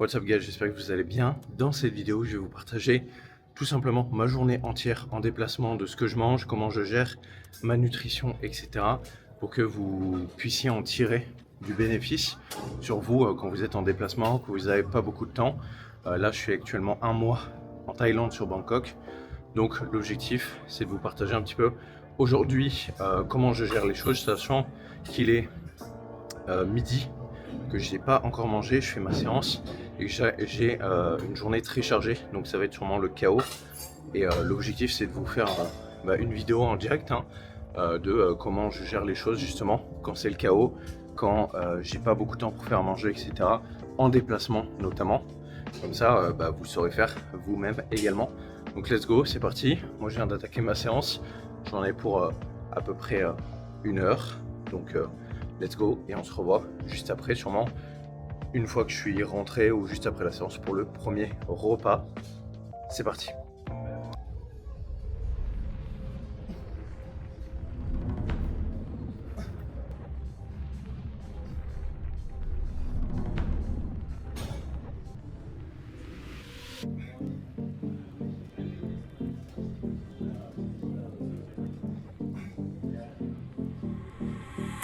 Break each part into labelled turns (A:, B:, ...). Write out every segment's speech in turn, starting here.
A: What's up guys, j'espère que vous allez bien. Dans cette vidéo, je vais vous partager tout simplement ma journée entière en déplacement, de ce que je mange, comment je gère ma nutrition, etc. pour que vous puissiez en tirer du bénéfice sur vous quand vous êtes en déplacement, que vous n'avez pas beaucoup de temps. Là, je suis actuellement un mois en Thaïlande sur Bangkok. Donc l'objectif, c'est de vous partager un petit peu aujourd'hui comment je gère les choses, sachant qu'il est midi, que je n'ai pas encore mangé, je fais ma séance et que j'ai une journée très chargée, donc ça va être sûrement le chaos. Et l'objectif, c'est de vous faire une vidéo en direct de comment je gère les choses justement quand c'est le chaos, quand j'ai pas beaucoup de temps pour faire manger, etc. En déplacement notamment. Comme ça, vous saurez faire vous-même également. Donc let's go, c'est parti. Moi, je viens d'attaquer ma séance. J'en ai pour à peu près 1 heure. Donc let's go et on se revoit juste après, sûrement une fois que je suis rentré ou juste après la séance pour le premier repas. C'est parti.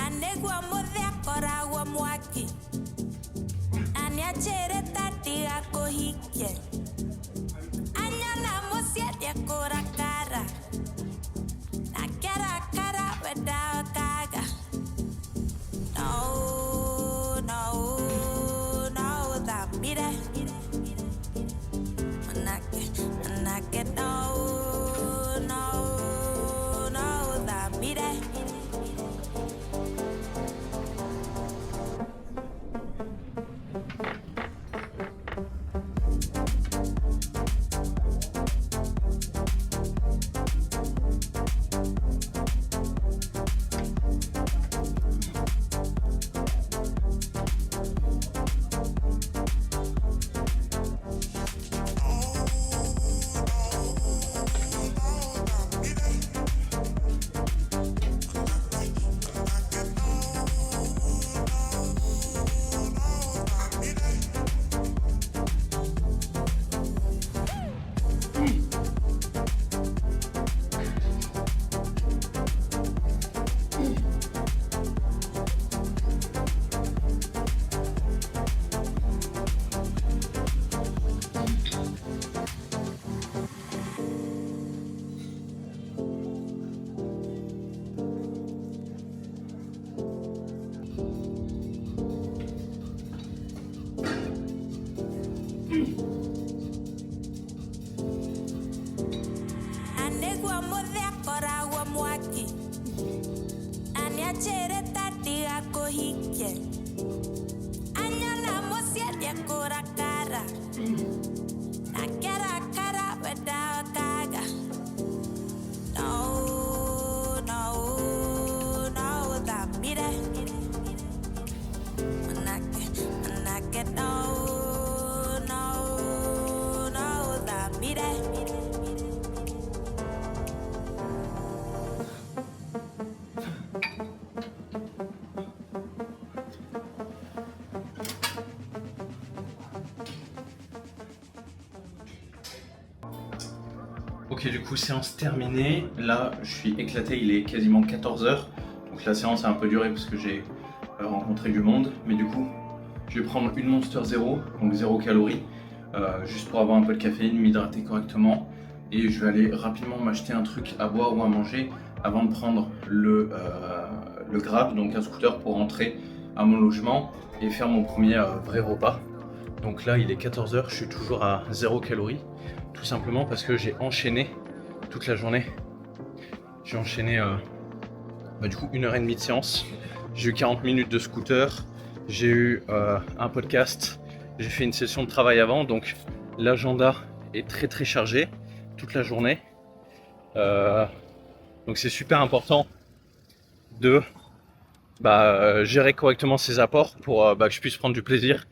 B: Anegua modhia koragwo mwaki aniachere tatiga kuhikie anyona musiedia kurakara na kara weda kaga no dhamire manake no dhamire. Anegua modhia koragwo mwaki aniachere tatiga kuhikie anyona musiedia kurakara na kara weda kaga no dhamire manake no dhamire.
A: Ok, du coup, séance terminée. Là, je suis éclaté, il est quasiment 14h. Donc la séance a un peu duré parce que j'ai rencontré du monde. Mais du coup, je vais prendre une Monster Zero, donc 0 calories, juste pour avoir un peu de caféine, m'hydrater correctement. Et je vais aller rapidement m'acheter un truc à boire ou à manger avant de prendre le Grab, donc un scooter pour rentrer à mon logement et faire mon premier vrai repas. Donc là, il est 14h, je suis toujours à 0 calories. Tout simplement parce que j'ai enchaîné toute la journée. J'ai enchaîné du coup 1h30 de séance. J'ai eu 40 minutes de scooter. J'ai eu un podcast. J'ai fait une session de travail avant. Donc l'agenda est très chargé toute la journée. Donc c'est super important de gérer correctement ses apports pour que je puisse prendre du plaisir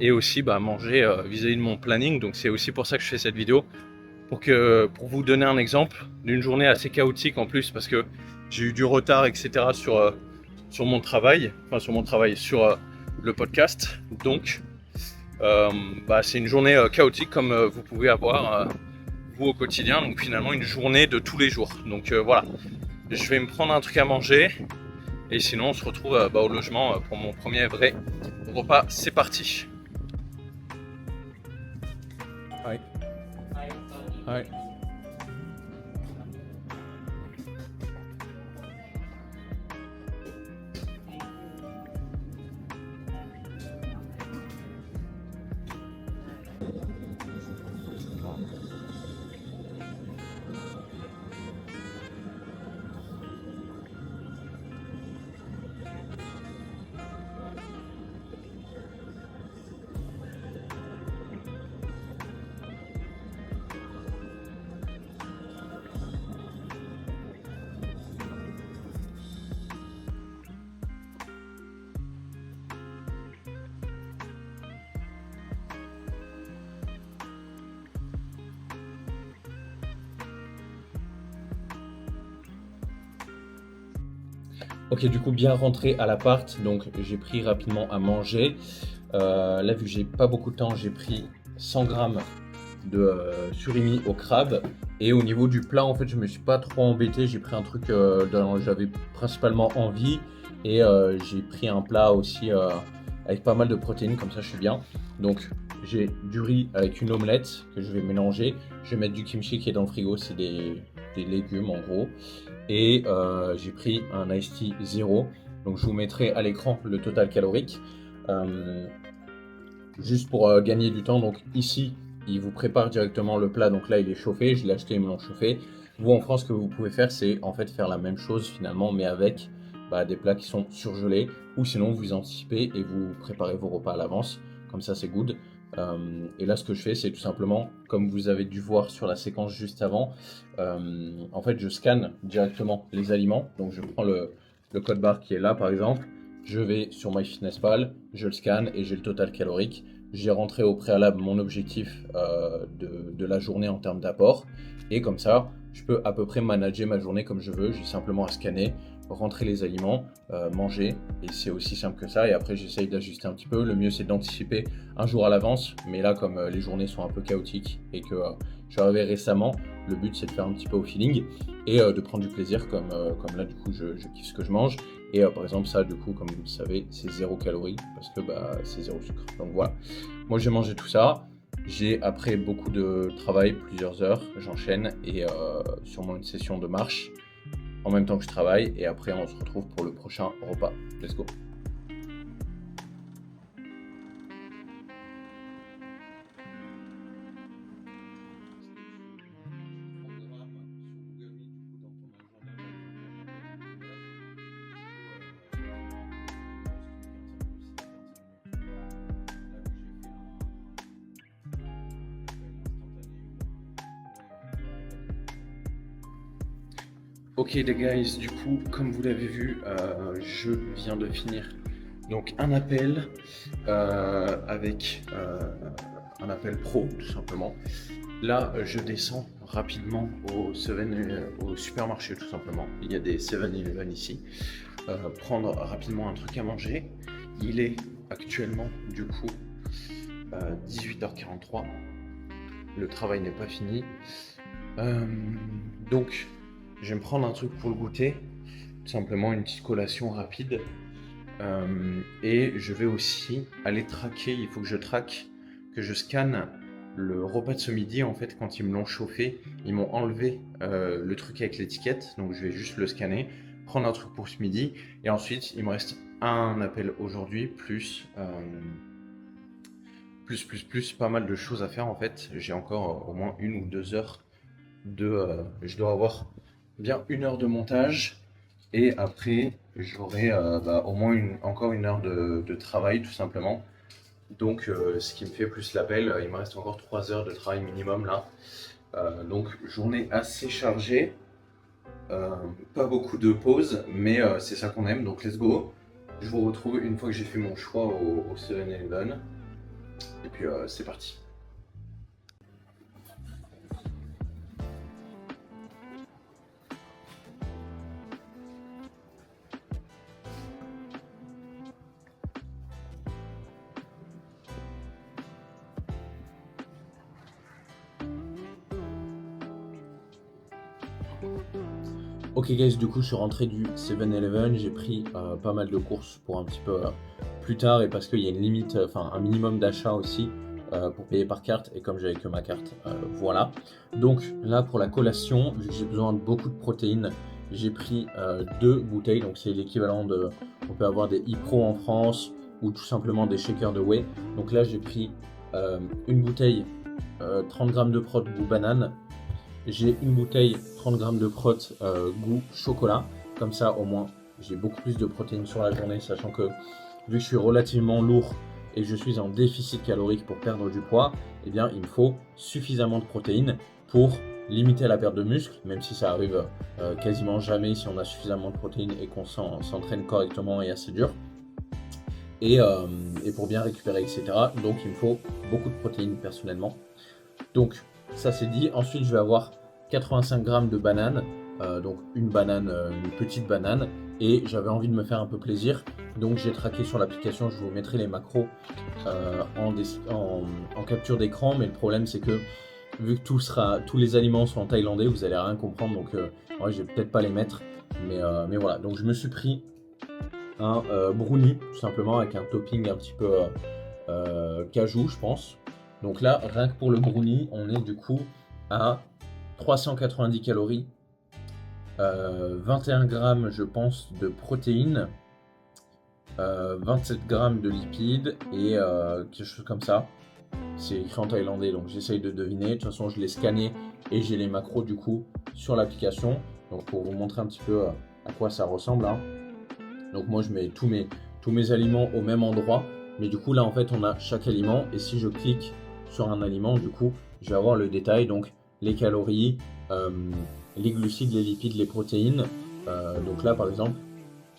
A: et aussi manger vis-à-vis de mon planning. Donc c'est aussi pour ça que je fais cette vidéo, pour vous donner un exemple d'une journée assez chaotique en plus, parce que j'ai eu du retard, etc. sur mon travail, sur le podcast. Donc C'est une journée chaotique comme vous pouvez avoir vous au quotidien, donc finalement une journée de tous les jours. Donc voilà, je vais me prendre un truc à manger et sinon on se retrouve au logement pour mon premier vrai repas. C'est parti. Hi. Hi. Ok, du coup, bien rentré à l'appart, donc j'ai pris rapidement à manger. Là, vu que j'ai pas beaucoup de temps, j'ai pris 100 grammes de surimi au crabe. Et au niveau du plat, en fait, je me suis pas trop embêté. J'ai pris un truc dont j'avais principalement envie. Et j'ai pris un plat aussi avec pas mal de protéines, comme ça je suis bien. Donc, j'ai du riz avec une omelette que je vais mélanger. Je vais mettre du kimchi qui est dans le frigo, c'est des légumes en gros. Et j'ai pris un iced tea 0. Donc je vous mettrai à l'écran le total calorique. Juste pour gagner du temps, donc ici, il vous prépare directement le plat. Donc là, il est chauffé, je l'ai acheté, ils me l'ont chauffé. Vous, en France, ce que vous pouvez faire, c'est en fait faire la même chose finalement, mais avec des plats qui sont surgelés. Ou sinon, vous anticipez et vous préparez vos repas à l'avance. Comme ça, c'est good. Et là, ce que je fais, c'est tout simplement, comme vous avez dû voir sur la séquence juste avant, en fait, je scanne directement les aliments. Donc, je prends le code barre qui est là, par exemple. Je vais sur MyFitnessPal, je le scanne et j'ai le total calorique. J'ai rentré au préalable mon objectif de la journée en termes d'apport. Et comme ça, je peux à peu près manager ma journée comme je veux. J'ai simplement à scanner, rentrer les aliments, manger. Et c'est aussi simple que ça. Et après, j'essaye d'ajuster un petit peu. Le mieux, c'est d'anticiper un jour à l'avance. Mais là, comme les journées sont un peu chaotiques et que je suis arrivé récemment, le but, c'est de faire un petit peu au feeling et de prendre du plaisir comme là, du coup, je kiffe ce que je mange. Et par exemple, ça, du coup, comme vous le savez, c'est 0 calories parce que c'est 0 sucre. Donc voilà, moi j'ai mangé tout ça. J'ai après beaucoup de travail, plusieurs heures, j'enchaîne et sûrement une session de marche en même temps que je travaille. Et après, on se retrouve pour le prochain repas. Let's go. Ok les guys, du coup, comme vous l'avez vu, je viens de finir donc un appel avec un appel pro tout simplement. Là, je descends rapidement au supermarché tout simplement. Il y a des 7-Eleven ici. Prendre rapidement un truc à manger. Il est actuellement du coup 18h43. Le travail n'est pas fini. Donc, je vais me prendre un truc pour le goûter, tout simplement une petite collation rapide. Et je vais aussi aller traquer, il faut que je traque, que je scanne le repas de ce midi. En fait, quand ils me l'ont chauffé, ils m'ont enlevé le truc avec l'étiquette, donc je vais juste le scanner, prendre un truc pour ce midi, et ensuite il me reste un appel aujourd'hui, plus pas mal de choses à faire en fait. J'ai encore au moins 1 ou 2 heures je dois avoir bien 1 heure de montage et après j'aurai au moins encore 1 heure de travail tout simplement. Donc ce qui me fait plus l'appel, il me reste encore 3 heures de travail minimum là. Donc journée assez chargée, pas beaucoup de pauses, mais c'est ça qu'on aime, donc let's go. Je vous retrouve une fois que j'ai fait mon choix au 7-Eleven. Et puis c'est parti. Ok guys, du coup je suis rentré du 7-Eleven, j'ai pris pas mal de courses pour un petit peu plus tard et parce qu'il y a une limite, enfin un minimum d'achat aussi pour payer par carte et comme j'avais que ma carte, voilà. Donc là pour la collation, vu que j'ai besoin de beaucoup de protéines, j'ai pris 2 bouteilles, donc c'est l'équivalent de, on peut avoir des e-pro en France ou tout simplement des shakers de whey. Donc là j'ai pris une bouteille 30 grammes de prot goût banane. J'ai une bouteille 30 grammes de prot goût chocolat. Comme ça, au moins, j'ai beaucoup plus de protéines sur la journée, sachant que vu que je suis relativement lourd et que je suis en déficit calorique pour perdre du poids, eh bien, il me faut suffisamment de protéines pour limiter la perte de muscle, même si ça arrive quasiment jamais si on a suffisamment de protéines et qu'on s'entraîne correctement et assez dur. Et pour bien récupérer, etc. Donc, il me faut beaucoup de protéines personnellement. Donc, ça c'est dit. Ensuite, je vais avoir 85 grammes de bananes, donc une banane, une petite banane, et j'avais envie de me faire un peu plaisir, donc j'ai traqué sur l'application. Je vous mettrai les macros en capture d'écran, mais le problème c'est que vu que tous les aliments sont en thaïlandais, vous allez rien comprendre, donc ouais, je vais peut-être pas les mettre, mais voilà. Donc je me suis pris un brownie tout simplement avec un topping un petit peu cajou, je pense. Donc là, rien que pour le brownie, on est du coup à 390 calories, 21 grammes, je pense, de protéines, 27 grammes de lipides et quelque chose comme ça. C'est écrit en thaïlandais, donc j'essaye de deviner. De toute façon, je l'ai scanné et j'ai les macros du coup sur l'application. Donc pour vous montrer un petit peu à quoi ça ressemble, hein. Donc moi, je mets tous mes aliments au même endroit. Mais du coup, là, en fait, on a chaque aliment. Et si je clique sur un aliment, du coup, je vais avoir le détail. Donc, les calories, les glucides, les lipides, les protéines. Donc là, par exemple,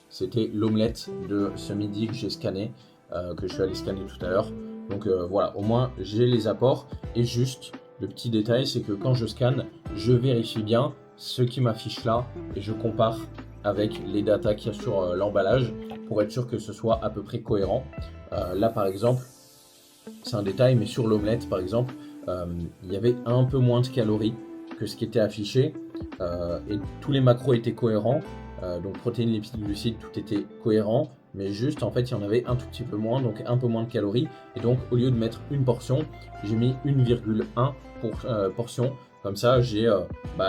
A: c'était l'omelette de ce midi que j'ai scanné, que je suis allé scanner tout à l'heure. Donc voilà, au moins, j'ai les apports. Et juste, le petit détail, c'est que quand je scanne, je vérifie bien ce qui m'affiche là et je compare avec les datas qu'il y a sur l'emballage pour être sûr que ce soit à peu près cohérent. Là par exemple, c'est un détail, mais sur l'omelette par exemple, il y avait un peu moins de calories que ce qui était affiché et tous les macros étaient cohérents, donc protéines, lipides, glucides, tout était cohérent, mais juste en fait il y en avait un tout petit peu moins, donc un peu moins de calories, et donc au lieu de mettre une portion, j'ai mis 1,1 portion. Comme ça j'ai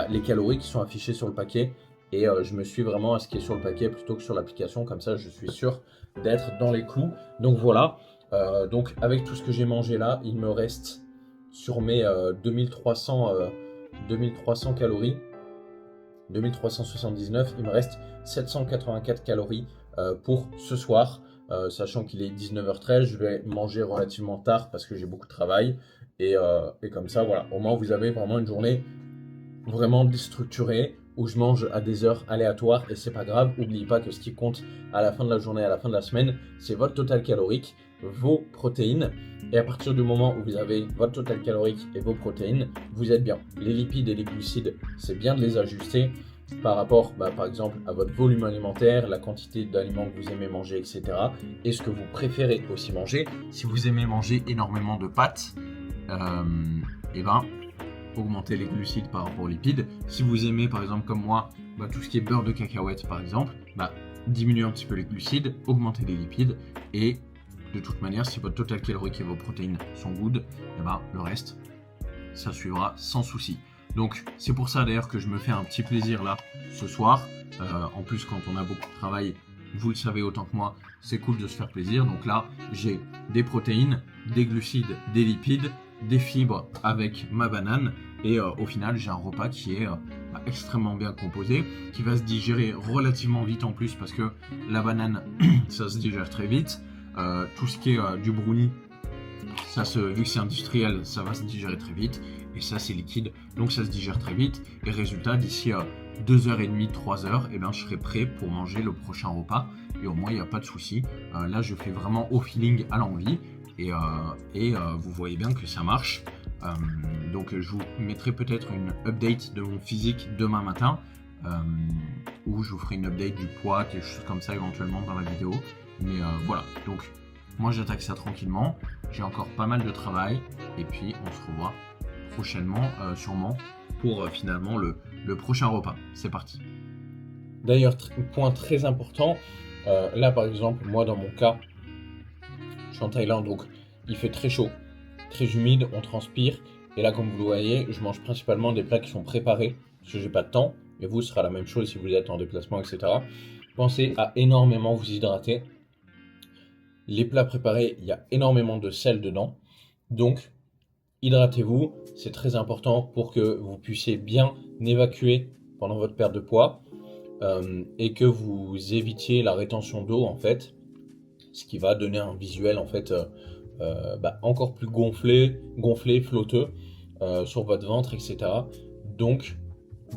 A: les calories qui sont affichées sur le paquet. Et je me suis vraiment à ce qui est sur le paquet plutôt que sur l'application. Comme ça, je suis sûr d'être dans les clous. Donc voilà. Donc avec tout ce que j'ai mangé là, il me reste sur mes 2300 calories, 2379, il me reste 784 calories pour ce soir. Sachant qu'il est 19h13, je vais manger relativement tard parce que j'ai beaucoup de travail. Et comme ça, voilà. Au moins, vous avez vraiment une journée vraiment déstructurée, où je mange à des heures aléatoires et c'est pas grave. N'oubliez pas que ce qui compte à la fin de la journée, à la fin de la semaine, c'est votre total calorique, vos protéines. Et à partir du moment où vous avez votre total calorique et vos protéines, vous êtes bien. Les lipides et les glucides, c'est bien de les ajuster par rapport, par exemple, à votre volume alimentaire, la quantité d'aliments que vous aimez manger, etc. Et ce que vous préférez aussi manger. Si vous aimez manger énormément de pâtes, augmenter les glucides par rapport aux lipides. Si vous aimez par exemple comme moi tout ce qui est beurre de cacahuète par exemple, diminuez un petit peu les glucides, augmentez les lipides et de toute manière si votre total calorique et vos protéines sont good, le reste ça suivra sans souci. Donc c'est pour ça d'ailleurs que je me fais un petit plaisir là ce soir. En plus quand on a beaucoup de travail, vous le savez autant que moi, c'est cool de se faire plaisir. Donc là j'ai des protéines, des glucides, des lipides, des fibres avec ma banane et au final j'ai un repas qui est extrêmement bien composé, qui va se digérer relativement vite en plus parce que la banane ça se digère très vite, tout ce qui est du brownie vu que c'est industriel ça va se digérer très vite et ça c'est liquide donc ça se digère très vite et résultat d'ici 2h30, 3h je serai prêt pour manger le prochain repas et au moins il n'y a pas de souci. Là je fais vraiment au feeling, à l'envie. Et vous voyez bien que ça marche. Donc je vous mettrai peut-être une update de mon physique demain matin où je vous ferai une update du poids, quelque chose comme ça éventuellement dans la vidéo. Mais voilà, donc moi j'attaque ça tranquillement. J'ai encore pas mal de travail et puis on se revoit prochainement sûrement pour finalement le prochain repas. C'est parti. D'ailleurs, point très important, là par exemple, moi dans mon cas, je suis en Thaïlande, donc il fait très chaud, très humide, on transpire. Et là, comme vous le voyez, je mange principalement des plats qui sont préparés, parce que j'ai pas de temps. Et vous, ce sera la même chose si vous êtes en déplacement, etc. Pensez à énormément vous hydrater. Les plats préparés, il y a énormément de sel dedans. Donc, hydratez-vous, c'est très important pour que vous puissiez bien évacuer pendant votre perte de poids et que vous évitiez la rétention d'eau en fait, ce qui va donner un visuel en fait encore plus gonflé, flotteux sur votre ventre, etc. Donc,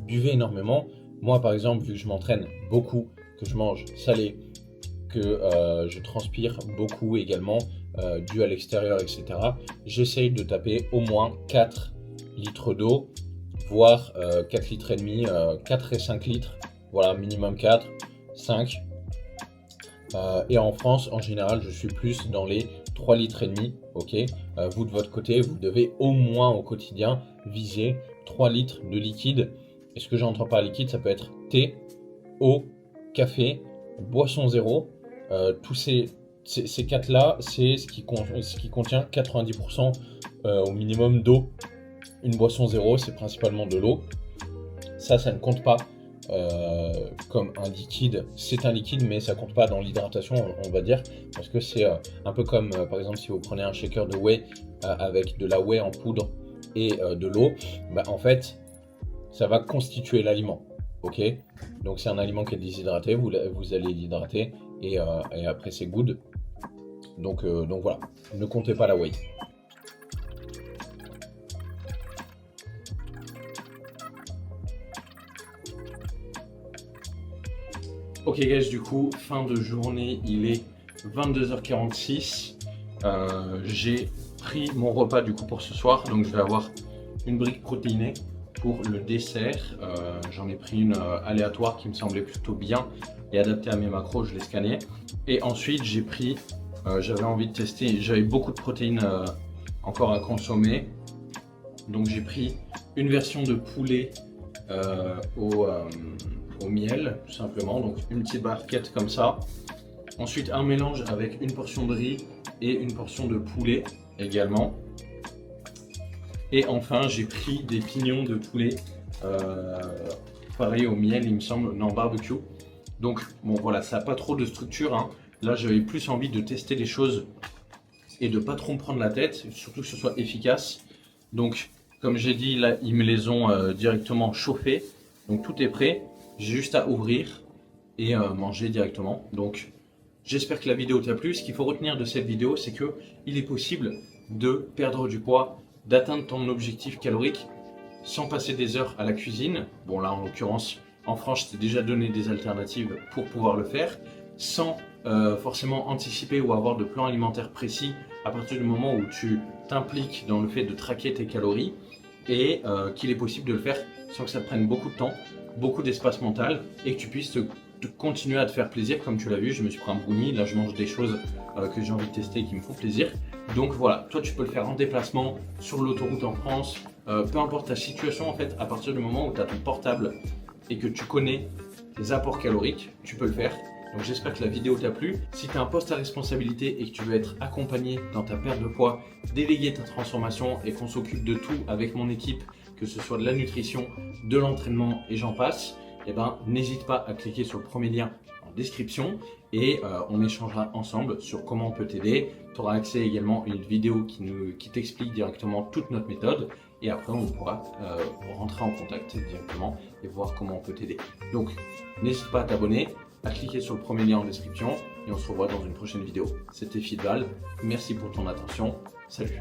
A: buvez énormément. Moi, par exemple, vu que je m'entraîne beaucoup, que je mange salé, que je transpire beaucoup également, dû à l'extérieur, etc., j'essaye de taper au moins 4 litres d'eau, voire 4 litres et demi, 4 et 5 litres, voilà, minimum 4, 5. Et en France, en général, je suis plus dans les 3 litres et demi, ok. Vous, de votre côté, vous devez au moins au quotidien viser 3 litres de liquide. Et ce que j'entends par liquide, ça peut être thé, eau, café, boisson zéro. Tous ces 4-là, c'est ce qui contient 90% au minimum d'eau. Une boisson zéro, c'est principalement de l'eau. Ça ne compte pas comme un liquide. C'est un liquide, mais ça compte pas dans l'hydratation, on va dire, parce que c'est un peu comme, par exemple, si vous prenez un shaker de whey avec de la whey en poudre et de l'eau, en fait, ça va constituer l'aliment. Ok, donc c'est un aliment qui est déshydraté, vous allez l'hydrater et après c'est good. Donc voilà, ne comptez pas la whey. Ok guys, du coup, fin de journée, il est 22h46. J'ai pris mon repas du coup pour ce soir, donc je vais avoir une brique protéinée. Pour le dessert, j'en ai pris une aléatoire qui me semblait plutôt bien et adaptée à mes macros, je l'ai scanné. Et ensuite j'ai pris, j'avais envie de tester, j'avais beaucoup de protéines encore à consommer. Donc j'ai pris une version de poulet au miel, tout simplement. Donc une petite barquette comme ça. Ensuite un mélange avec une portion de riz et une portion de poulet également. Et enfin, j'ai pris des pignons de poulet, pareil au miel, il me semble, non, barbecue. Donc, bon, voilà, ça n'a pas trop de structure, hein. Là, j'avais plus envie de tester les choses et de pas trop me prendre la tête, surtout que ce soit efficace. Donc, comme j'ai dit, là, ils me les ont directement chauffés. Donc, tout est prêt. J'ai juste à ouvrir et manger directement. Donc, j'espère que la vidéo t'a plu. Ce qu'il faut retenir de cette vidéo, c'est qu'il est possible de perdre du poids, d'atteindre ton objectif calorique sans passer des heures à la cuisine. Bon là en l'occurrence en France je t'ai déjà donné des alternatives pour pouvoir le faire sans forcément anticiper ou avoir de plan alimentaire précis à partir du moment où tu t'impliques dans le fait de traquer tes calories et qu'il est possible de le faire sans que ça te prenne beaucoup de temps, beaucoup d'espace mental et que tu puisses continuer à te faire plaisir. Comme tu l'as vu, je me suis pris un brownie, là je mange des choses que j'ai envie de tester et qui me font plaisir. Donc voilà, toi tu peux le faire en déplacement, sur l'autoroute en France, peu importe ta situation en fait, à partir du moment où tu as ton portable et que tu connais tes apports caloriques, tu peux le faire. Donc j'espère que la vidéo t'a plu. Si tu as un poste à responsabilité et que tu veux être accompagné dans ta perte de poids, déléguer ta transformation et qu'on s'occupe de tout avec mon équipe, que ce soit de la nutrition, de l'entraînement et j'en passe, eh ben, n'hésite pas à cliquer sur le premier lien en description et on échangera ensemble sur comment on peut t'aider. Tu auras accès également à une vidéo qui t'explique directement toute notre méthode et après on pourra rentrer en contact directement et voir comment on peut t'aider. Donc n'hésite pas à t'abonner, à cliquer sur le premier lien en description et on se revoit dans une prochaine vidéo. C'était Fidval, merci pour ton attention, salut.